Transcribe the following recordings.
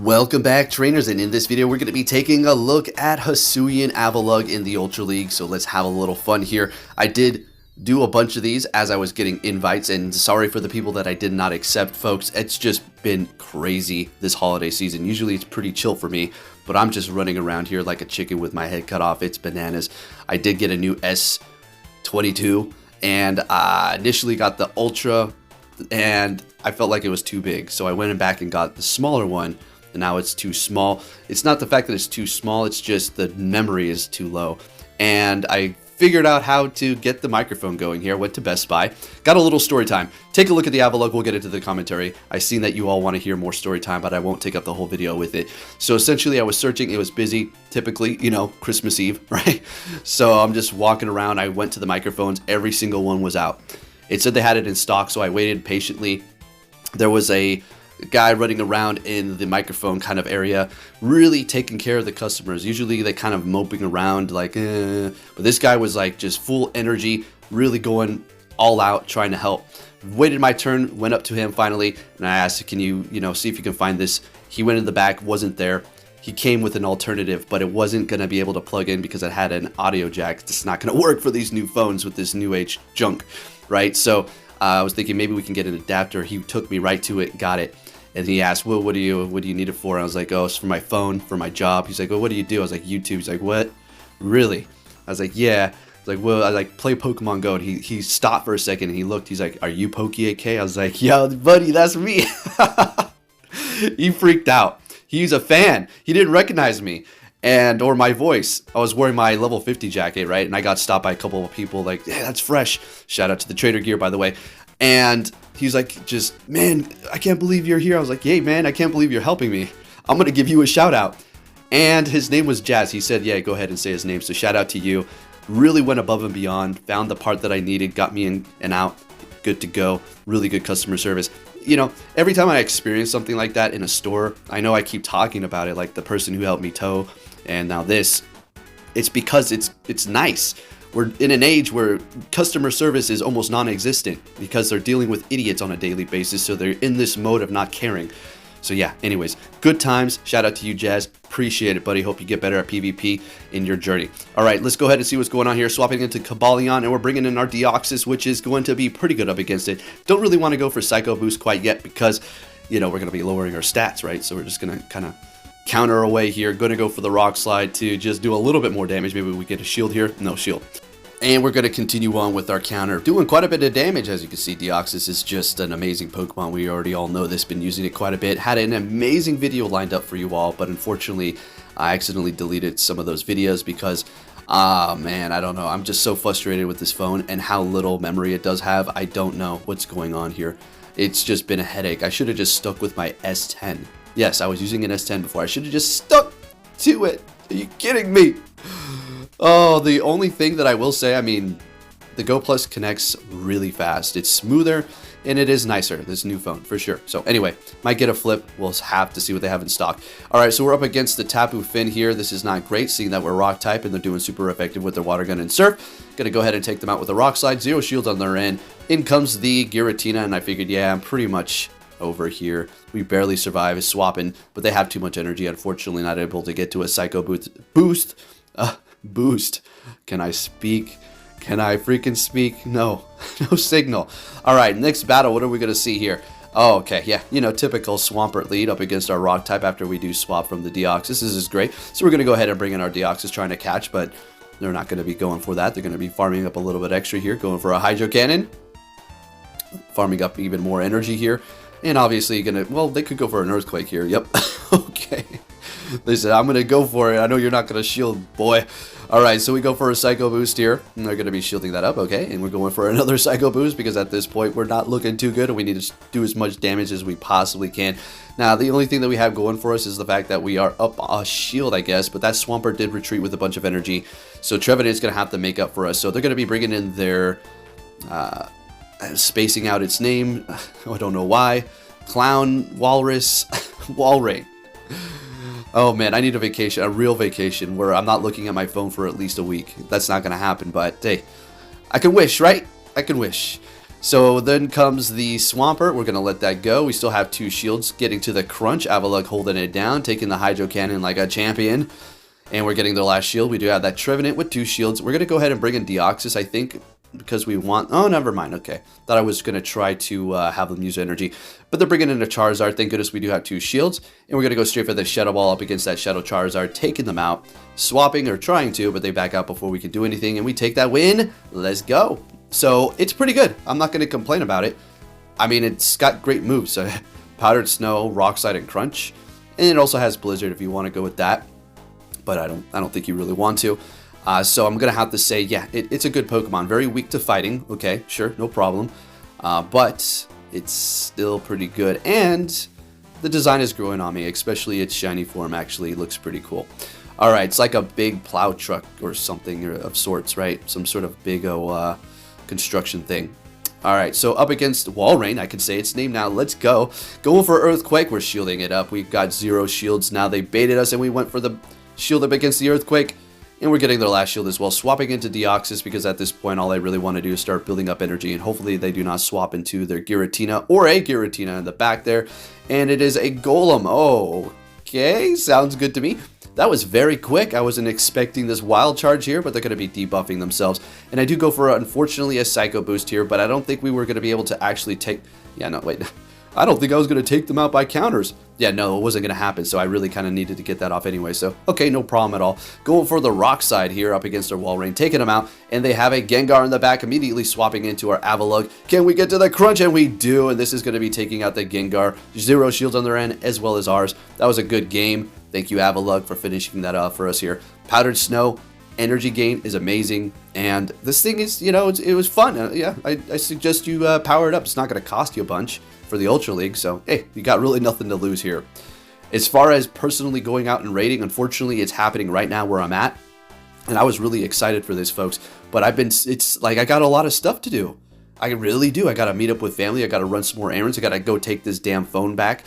Welcome back, trainers, and in this video we're going to be taking a look at Hisuian Avalugg in the Ultra League, so let's have a little fun here. I did do a bunch of these as I was getting invites, and sorry for the people that I did not accept, folks. It's just been crazy this holiday season. Usually it's pretty chill for me, but I'm just running around here like a chicken with my head cut off. It's bananas. I did get a new S22, and I initially got the Ultra, and I felt like it was too big, so I went back and got the smaller one. And now it's too small. It's not the fact that it's too small, it's just the memory is too low. And I figured out how to get the microphone going here. Went to Best Buy, got a little story time. Take a look at the Avalugg, we'll get into the commentary. I've seen that you all want to hear more story time, but I won't take up the whole video with it. So essentially I was searching, it was busy, typically, you know, Christmas Eve, right? So I'm just walking around, I went to the microphones, every single one was out. It said they had it in stock, so I waited patiently. There was a guy running around in the microphone kind of area, really taking care of the customers. Usually they kind of moping around like, but this guy was like just full energy, really going all out, trying to help. Waited my turn, went up to him finally, and I asked, can you see if you can find this? He went in the back, wasn't there. He came with an alternative, but it wasn't going to be able to plug in because it had an audio jack. It's not going to work for these new phones with this new age junk, right? So I was thinking maybe we can get an adapter. He took me right to it, got it. And he asked, well, what do you need it for? I was like, oh, it's for my phone, for my job. He's like, well, what do you do? I was like, YouTube. He's like, what? Really? I was like, yeah. I was like, well, I like play Pokemon Go. And he stopped for a second and he looked. He's like, are you Poke8K? I was like, yo, buddy, that's me. He freaked out. He's a fan. He didn't recognize me or my voice. I was wearing my level 50 jacket, right? And I got stopped by a couple of people like, yeah, that's fresh. Shout out to the Trader Gear, by the way. And he's like, just, man, I can't believe you're here. I was like, hey, man, I can't believe you're helping me. I'm going to give you a shout out. And his name was Jazz. He said, yeah, go ahead and say his name. So shout out to you. Really went above and beyond, found the part that I needed, got me in and out, good to go. Really good customer service. You know, every time I experience something like that in a store, I know I keep talking about it, like the person who helped me tow and now this. It's because it's nice. We're in an age where customer service is almost non-existent because they're dealing with idiots on a daily basis, so they're in this mode of not caring. So yeah, anyways, good times. Shout out to you, Jazz. Appreciate it, buddy. Hope you get better at PvP in your journey. All right, let's go ahead and see what's going on here. Swapping into Cobalion, and we're bringing in our Deoxys, which is going to be pretty good up against it. Don't really want to go for Psycho Boost quite yet because, you know, we're going to be lowering our stats, right? So we're just going to kind of counter away here. Going to go for the Rock Slide to just do a little bit more damage. Maybe we get a shield here. No shield. And we're going to continue on with our counter, doing quite a bit of damage. As you can see, Deoxys is just an amazing Pokemon. We already all know this, been using it quite a bit. Had an amazing video lined up for you all, but unfortunately, I accidentally deleted some of those videos because, man, I don't know. I'm just so frustrated with this phone and how little memory it does have. I don't know what's going on here. It's just been a headache. I should have just stuck with my S10. Yes, I was using an S10 before. I should have just stuck to it. Are you kidding me? Oh, the only thing that I will say, I mean, the Go Plus connects really fast. It's smoother and it is nicer, this new phone, for sure. So anyway, might get a flip. We'll have to see what they have in stock. All right, so we're up against the Tapu Finn here. This is not great, seeing that we're rock type and they're doing super effective with their water gun and surf. Gonna go ahead and take them out with a rock slide. Zero shields on their end. In comes the Giratina, and I figured, yeah, I'm pretty much over here. We barely survive swapping, but they have too much energy. Unfortunately, not able to get to a Psycho Boost. Boost. Can I speak? Can I freaking speak? No. No signal. All right, next battle. What are we going to see here? Oh, okay. Yeah, you know, typical Swampert lead up against our rock type after we do swap from the Deoxys. This is great. So we're going to go ahead and bring in our Deoxys trying to catch, but they're not going to be going for that. They're going to be farming up a little bit extra here, going for a Hydro Cannon. Farming up even more energy here. And obviously going to, well, they could go for an Earthquake here. Yep. Okay. They said, I'm going to go for it. I know you're not going to shield, boy. All right, so we go for a Psycho Boost here. And they're going to be shielding that up, okay. And we're going for another Psycho Boost because at this point, we're not looking too good. And we need to do as much damage as we possibly can. Now, the only thing that we have going for us is the fact that we are up a shield, I guess. But that Swampert did retreat with a bunch of energy. So Trevenant is going to have to make up for us. So they're going to be bringing in their... spacing out its name. I don't know why. Clown, Walrus, Walrein. Oh man, I need a vacation, a real vacation where I'm not looking at my phone for at least a week. That's not going to happen, but hey, I can wish, right? I can wish. So then comes the Swampert. We're going to let that go. We still have 2 shields. Getting to the Crunch. Avalugg holding it down. Taking the Hydro Cannon like a champion. And we're getting the last shield. We do have that Trevenant with 2 shields. We're going to go ahead and bring in Deoxys, I think, because we want... Oh, never mind. Okay. Thought I was going to try to have them use energy. But they're bringing in a Charizard. Thank goodness we do have 2 shields. And we're going to go straight for the Shadow Ball up against that Shadow Charizard, taking them out. Swapping, or trying to, but they back out before we can do anything. And we take that win. Let's go. So, it's pretty good. I'm not going to complain about it. I mean, it's got great moves. Powdered Snow, Rock Slide, and Crunch. And it also has Blizzard if you want to go with that. But I don't think you really want to. So I'm going to have to say, yeah, it's a good Pokemon. Very weak to fighting. Okay, sure, no problem. But it's still pretty good. And the design is growing on me, especially its shiny form actually looks pretty cool. All right, it's like a big plow truck or something of sorts, right? Some sort of big construction thing. All right, so up against Walrein, I can say its name now. Let's go. Going for Earthquake. We're shielding it up. We've got 0 shields now. They baited us, and we went for the shield up against the Earthquake. And we're getting their last shield as well. Swapping into Deoxys, because at this point, all I really want to do is start building up energy. And hopefully they do not swap into their Giratina or a Giratina in the back there. And it is a Golem. Oh, okay, sounds good to me. That was very quick. I wasn't expecting this wild charge here, but they're going to be debuffing themselves. And I do go for, unfortunately, a Psycho Boost here, but I don't think we were going to be able to actually take... Yeah, no, wait. I don't think I was going to take them out by counters. Yeah, no, it wasn't going to happen, so I really kind of needed to get that off anyway. So, okay, no problem at all. Going for the Rock Side here up against our Walrein, taking them out, and they have a Gengar in the back, immediately swapping into our Avalugg. Can we get to the Crunch? And we do, and this is going to be taking out the Gengar. 0 shields on their end, as well as ours. That was a good game. Thank you, Avalugg, for finishing that off for us here. Powdered Snow, energy gain is amazing, and this thing is, you know, it was fun. Yeah, I suggest you power it up. It's not going to cost you a bunch for the Ultra League, so hey, you got really nothing to lose here. As far as personally going out and raiding, unfortunately, it's happening right now where I'm at, and I was really excited for this, folks, but it's like I got a lot of stuff to do. I really do. I got to meet up with family. I got to run some more errands. I got to go take this damn phone back.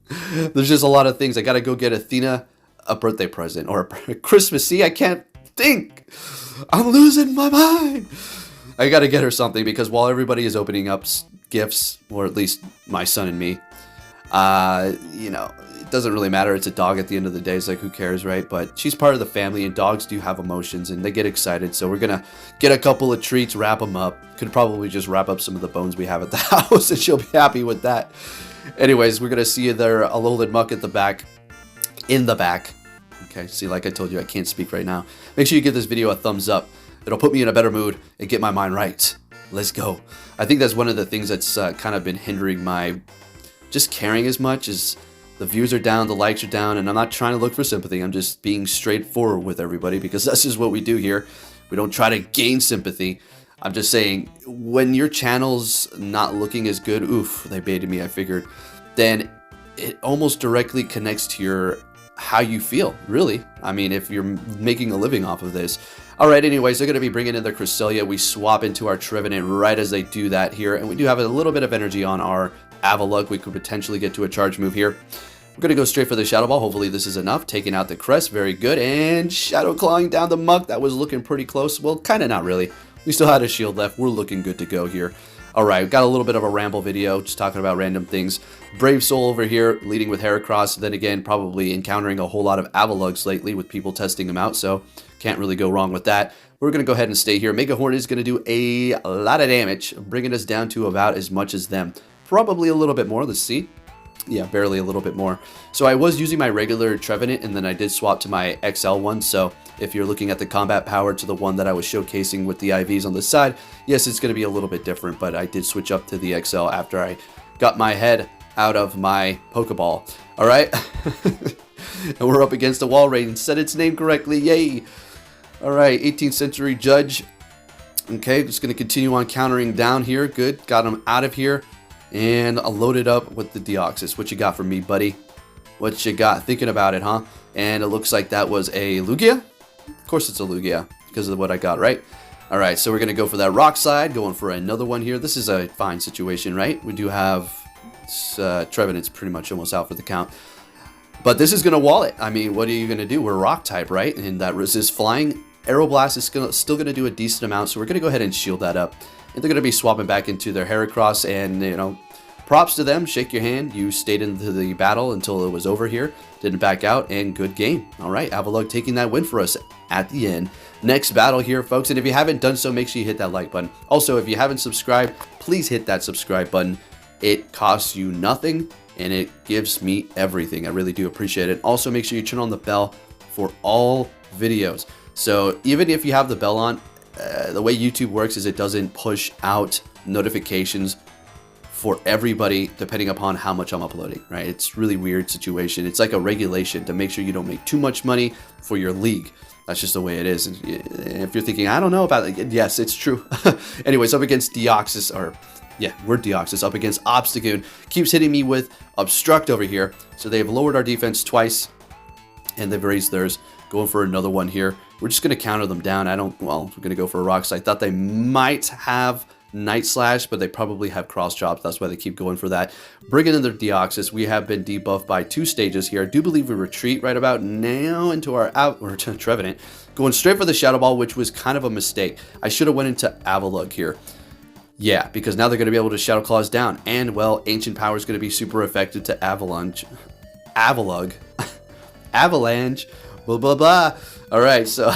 There's just a lot of things. I got to go get Athena a birthday present or a Christmas. See, I can't think. I'm losing my mind. I got to get her something because while everybody is opening up gifts, or at least my son and me, you know, it doesn't really matter. It's a dog at the end of the day. It's like, who cares, right? But she's part of the family, and dogs do have emotions, and they get excited. So we're going to get a couple of treats, wrap them up. Could probably just wrap up some of the bones we have at the house, and she'll be happy with that. Anyways, we're going to see there a Alolan Muck at the back, in the back. Okay, see, like I told you, I can't speak right now. Make sure you give this video a thumbs up. It'll put me in a better mood and get my mind right. Let's go. I think that's one of the things that's kind of been hindering my just caring as much as the views are down, the likes are down, and I'm not trying to look for sympathy. I'm just being straightforward with everybody because this is what we do here. We don't try to gain sympathy. I'm just saying, when your channel's not looking as good, oof, they baited me, I figured, then it almost directly connects to how you feel, really. I mean, if you're making a living off of this. All right, anyways, they're going to be bringing in their Cresselia. We swap into our Trevenant right as they do that here, and we do have a little bit of energy on our Avalugg. We could potentially get to a charge move here. We're going to go straight for the Shadow Ball. Hopefully this is enough. Taking out the Crest, very good, and Shadow Clawing down the Muck. That was looking pretty close. Well, kind of not really. We still had a shield left. We're looking good to go here. All right, we've got a little bit of a ramble video, just talking about random things. Brave Soul over here, leading with Heracross. Then again, probably encountering a whole lot of Avaluggs lately with people testing them out, so can't really go wrong with that. We're going to go ahead and stay here. Mega Horn is going to do a lot of damage, bringing us down to about as much as them. Probably a little bit more. Let's see. Yeah, barely a little bit more. So I was using my regular Trevenant, and then I did swap to my XL one. So if you're looking at the combat power to the one that I was showcasing with the IVs on the side, yes, it's going to be a little bit different, but I did switch up to the XL after I got my head out of my Pokeball. All right. And we're up against a Walrein. Said its name correctly. Yay. All right, 18th Century Judge. Okay, just going to continue on countering down here. Good. Got him out of here. And I loaded up with the Deoxys. What you got for me, buddy? What you got? Thinking about it, huh? And it looks like that was a Lugia. Of course it's a Lugia, because of what I got, right? All right, so we're going to go for that Rock Slide. Going for another one here. This is a fine situation, right? We do have Trevenant's pretty much almost out for the count. But this is going to wall it. I mean, what are you going to do? We're Rock type, right? And that resists flying. Aeroblast is still going to do a decent amount, so we're going to go ahead and shield that up. And they're going to be swapping back into their Heracross, and, you know, props to them. Shake your hand. You stayed into the battle until it was over here. Didn't back out, and good game. All right, Avalugg taking that win for us at the end. Next battle here, folks, and if you haven't done so, make sure you hit that like button. Also, if you haven't subscribed, please hit that subscribe button. It costs you nothing, and it gives me everything. I really do appreciate it. Also, make sure you turn on the bell for all videos. So even if you have the bell on, the way YouTube works is it doesn't push out notifications for everybody depending upon how much I'm uploading, right? It's really weird situation. It's like a regulation to make sure you don't make too much money for your league. That's just the way it is. And if you're thinking, I don't know about it, yes, it's true. Anyways, up against Deoxys, or yeah, we're Deoxys, up against Obstagoon. Keeps hitting me with Obstruct over here. So they've lowered our defense twice, and they've raised theirs. Going for another one here. We're just going to counter them down. Well, we're going to go for a Rock Slide. I thought they might have Night Slash, but they probably have Cross Chops. That's why they keep going for that. Bringing in their Deoxys. We have been debuffed by 2 stages here. I do believe we retreat right about now into our Trevenant. Going straight for the Shadow Ball, which was kind of a mistake. I should have went into Avalugg here. Yeah, because now they're going to be able to Shadow Claws down. And, well, Ancient Power is going to be super effective to Avalugg. Avalanche. Blah, blah, blah. All right, so...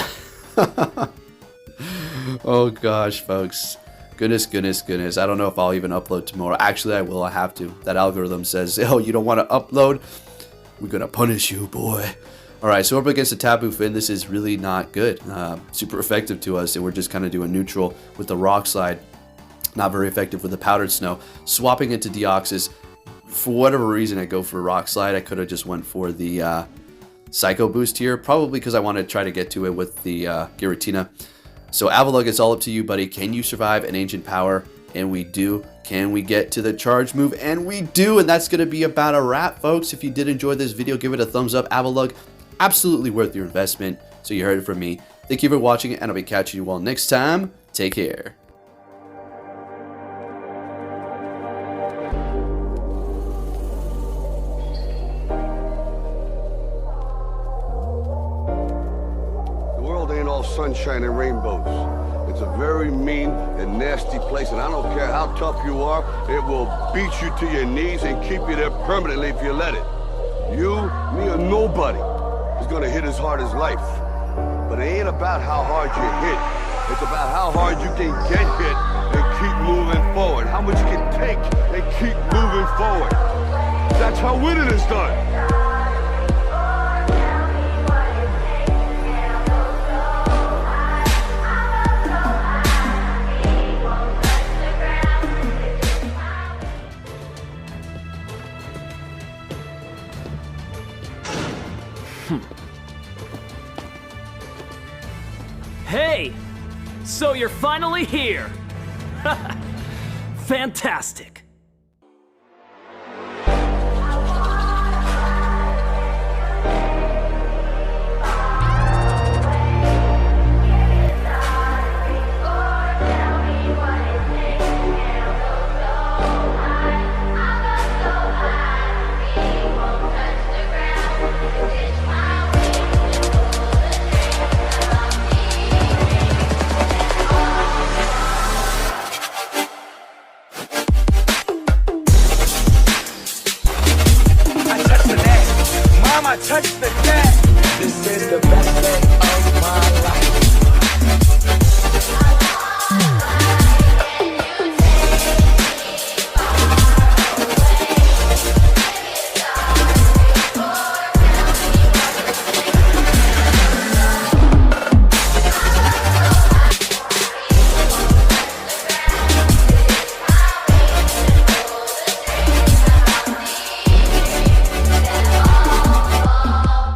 oh, gosh, folks. Goodness, goodness, goodness. I don't know if I'll even upload tomorrow. Actually, I will. I have to. That algorithm says, oh, you don't want to upload? We're going to punish you, boy. All right, so up against the Tapu Fini, this is really not good. Super effective to us, and we're just kind of doing neutral with the Rock Slide. Not very effective with the Powdered Snow. Swapping into Deoxys. For whatever reason, I go for Rock Slide. I could have just went for the Psycho Boost here. Probably because I want to try to get to it with the Giratina. So Avalugg, it's all up to you, buddy. Can you survive an Ancient Power? And we do. Can we get to the charge move? And we do. And that's going to be about a wrap, folks. If you did enjoy this video, give it a thumbs up. Avalugg, absolutely worth your investment. So you heard it from me. Thank you for watching, and I'll be catching you all next time. Take care. Sunshine and rainbows. It's a very mean and nasty place, and I don't care how tough you are, it will beat you to your knees and keep you there permanently if you let it. You, me, or nobody is gonna hit as hard as life. But it ain't about how hard you hit. It's about how hard you can get hit and keep moving forward. How much you can take and keep moving forward. That's how winning is done. Hey! So you're finally here! Fantastic! Touch the net. This is the best thing.